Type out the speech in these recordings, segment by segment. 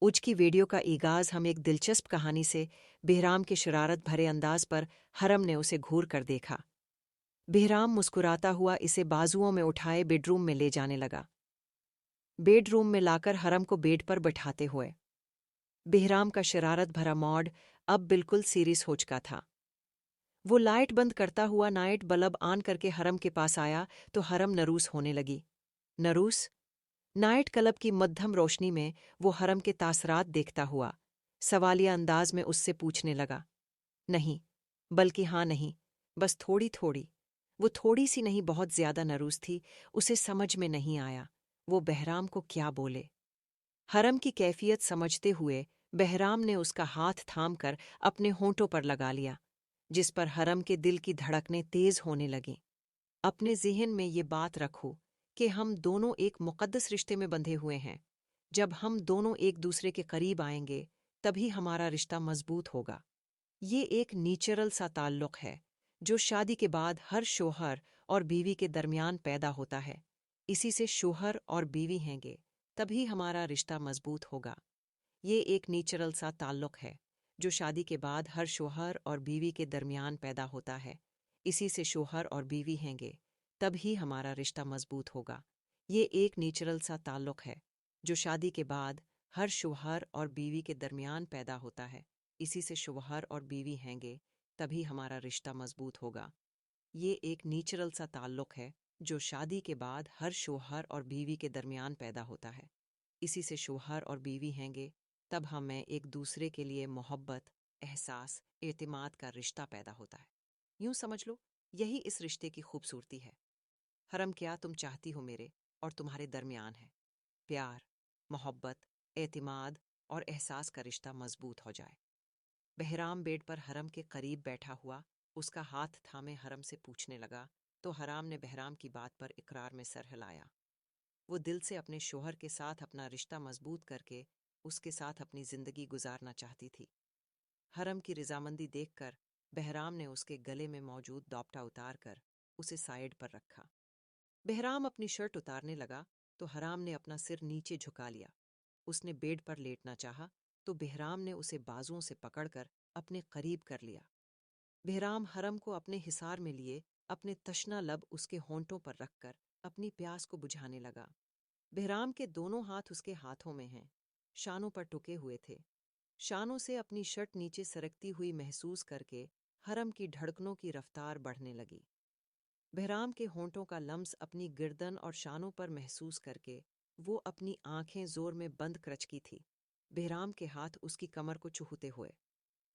उज की वीडियो का आगाज हम एक दिलचस्प कहानी से। बेहराम के शरारत भरे अंदाज पर हरम ने उसे घूर कर देखा। बेहराम मुस्कुराता हुआ इसे बाजुओं में उठाए बेडरूम में ले जाने लगा। बेडरूम में लाकर हरम को बेड पर बैठाते हुए बेहराम का शरारत भरा मॉड अब बिल्कुल सीरियस हो चुका था। वो लाइट बंद करता हुआ नाइट बल्ब ऑन करके हरम के पास आया तो हरम नरूस होने लगी। नरूस? नाइट क्लब की मध्यम रोशनी में वो हरम के तासरात देखता हुआ सवालिया अंदाज में उससे पूछने लगा। नहीं, बल्कि हाँ नहीं, बस थोड़ी थोड़ी। वो थोड़ी सी नहीं, बहुत ज्यादा नरूस थी। उसे समझ में नहीं आया वो बहराम को क्या बोले। हरम की कैफियत समझते हुए बहराम ने उसका हाथ थामकर अपने होंठों पर लगा लिया, जिस पर हरम के दिल की धड़कनें तेज होने लगीं। अपने ज़हन में ये बात रखो कि हम दोनों एक मुक़द्दस रिश्ते में बंधे हुए हैं। जब हम दोनों एक दूसरे के करीब आएंगे तभी हमारा रिश्ता मजबूत होगा। ये एक नेचुरल सा ताल्लुक़ है जो शादी के बाद हर शोहर और बीवी के दरमियान पैदा होता है। इसी से शोहर और बीवी हैंगे तभी हमारा रिश्ता मजबूत होगा। ये एक नेचुरल सा ताल्लुक़ है जो शादी के बाद हर शोहर और बीवी के दरमियान पैदा होता है। इसी से शोहर और बीवी हैंगे तभी हमारा रिश्ता मजबूत होगा। ये एक नेचुरल सा ताल्लुक़ है जो शादी के बाद हर शोहर और बीवी के दरमियान पैदा होता है। इसी से शोहर और बीवी हैंगे तभी हमारा रिश्ता मजबूत होगा। ये एक नेचुरल सा ताल्लुक़ है जो शादी के बाद हर शोहर और बीवी के दरमियान पैदा होता है। इसी से शोहर और बीवी हैंगे तब हमें एक दूसरे के लिए मोहब्बत, एहसास, एतमाद का रिश्ता पैदा होता है। यूं समझ लो, यही इस रिश्ते की खूबसूरती है। हरम, क्या तुम चाहती हो मेरे और तुम्हारे दरमियान है प्यार, मोहब्बत, एतमाद और एहसास का रिश्ता मजबूत हो जाए। बहराम बेड पर हरम के करीब बैठा हुआ उसका हाथ थामे हरम से पूछने लगा तो हराम ने बहराम की बात पर इकरार में सर हिलाया। वो दिल से अपने शोहर के साथ अपना रिश्ता मजबूत करके उसके साथ अपनी जिंदगी गुजारना चाहती थी। हरम की रजामंदी देखकर बहराम ने उसके गले में मौजूद दोपटा उतार कर उसे साइड पर रखा। बहराम अपनी शर्ट उतारने लगा तो हराम ने अपना सिर नीचे झुका लिया। उसने बेड पर लेटना चाहा तो बहराम ने उसे बाजुओं से पकड़कर अपने करीब कर लिया। बहराम हरम को अपने हिसार में लिए अपने तशना लब उसके होंठों पर रखकर अपनी प्यास को बुझाने लगा। बहराम के दोनों हाथ उसके हाथों में हैं, शानों पर टुके हुए थे। शानों से अपनी शर्ट नीचे सरकती हुई महसूस करके हरम की धड़कनों की रफ्तार बढ़ने लगी। बहराम के होंठों का लम्स अपनी गर्दन और शानों पर महसूस करके वो अपनी आंखें जोर में बंद करचकी थी। बहराम के हाथ उसकी कमर को चूहते हुए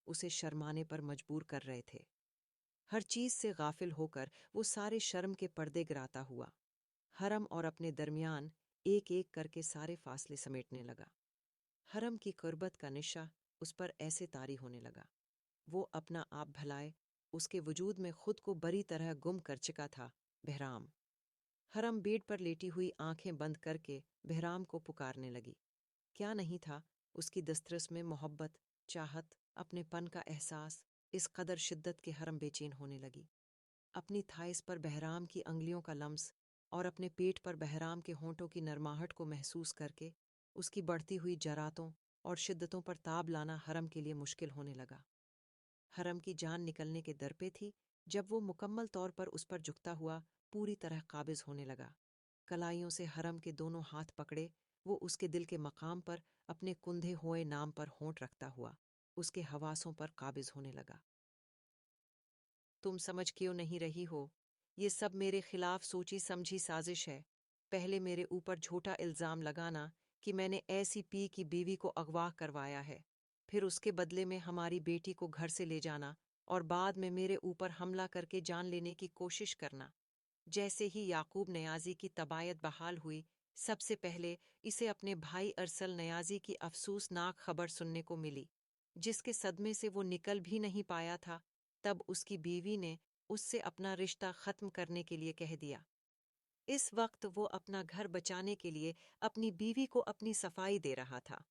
उसे शर्माने पर मजबूर कर रहे थे। हर चीज से गाफिल होकर वो सारे शर्म के पर्दे गिराता हुआ हरम और अपने दरमियान एक एक करके सारे फासले समेटने लगा। हरम की कुर्बत का निशा उस पर ऐसे तारी होने लगा। वो अपना आप भलाए उसके वजूद में खुद को बड़ी तरह गुम कर चुका था। बहराम। हरम बेड पर लेटी हुई आंखें बंद करके बहराम को पुकारने लगी। क्या नहीं था उसकी दस्तरस में मोहब्बत, चाहत, अपने पन का एहसास। इस कदर शिद्दत के हरम बेचैन होने लगी। अपनी थाइस पर बहराम की अंगलियों का लम्स और अपने पेट पर बहराम के होंठों की नरमाहट को महसूस करके उसकी बढ़ती हुई जरातों और शिद्दतों पर ताब लाना हरम के लिए मुश्किल होने लगा। हरम की जान निकलने के दर पे थी जब वो मुकम्मल तौर पर उस पर झुकता हुआ पूरी तरह काबिज होने लगा। कलाइयों से हरम के दोनों हाथ पकड़े वो उसके दिल के मकाम पर अपने कुंधे हुए नाम पर होंठ रखता हुआ उसके हवासों पर काबिज होने लगा। तुम समझ क्यों नहीं रही हो? ये सब मेरे खिलाफ सोची समझी साजिश है। पहले मेरे ऊपर झूठा इल्जाम लगाना कि मैंने ऐसी पी की बीवी को अगवा करवाया है, फिर उसके बदले में हमारी बेटी को घर से ले जाना और बाद में मेरे ऊपर हमला करके जान लेने की कोशिश करना। जैसे ही याकूब नयाजी की तबायत बहाल हुई, सबसे पहले इसे अपने भाई अरसल नयाजी की अफसोसनाक खबर सुनने को मिली, जिसके सदमे से वो निकल भी नहीं पाया था। तब उसकी बीवी ने उससे अपना रिश्ता खत्म करने के लिए कह दिया। इस वक्त वो अपना घर बचाने के लिए अपनी बीवी को अपनी सफाई दे रहा था।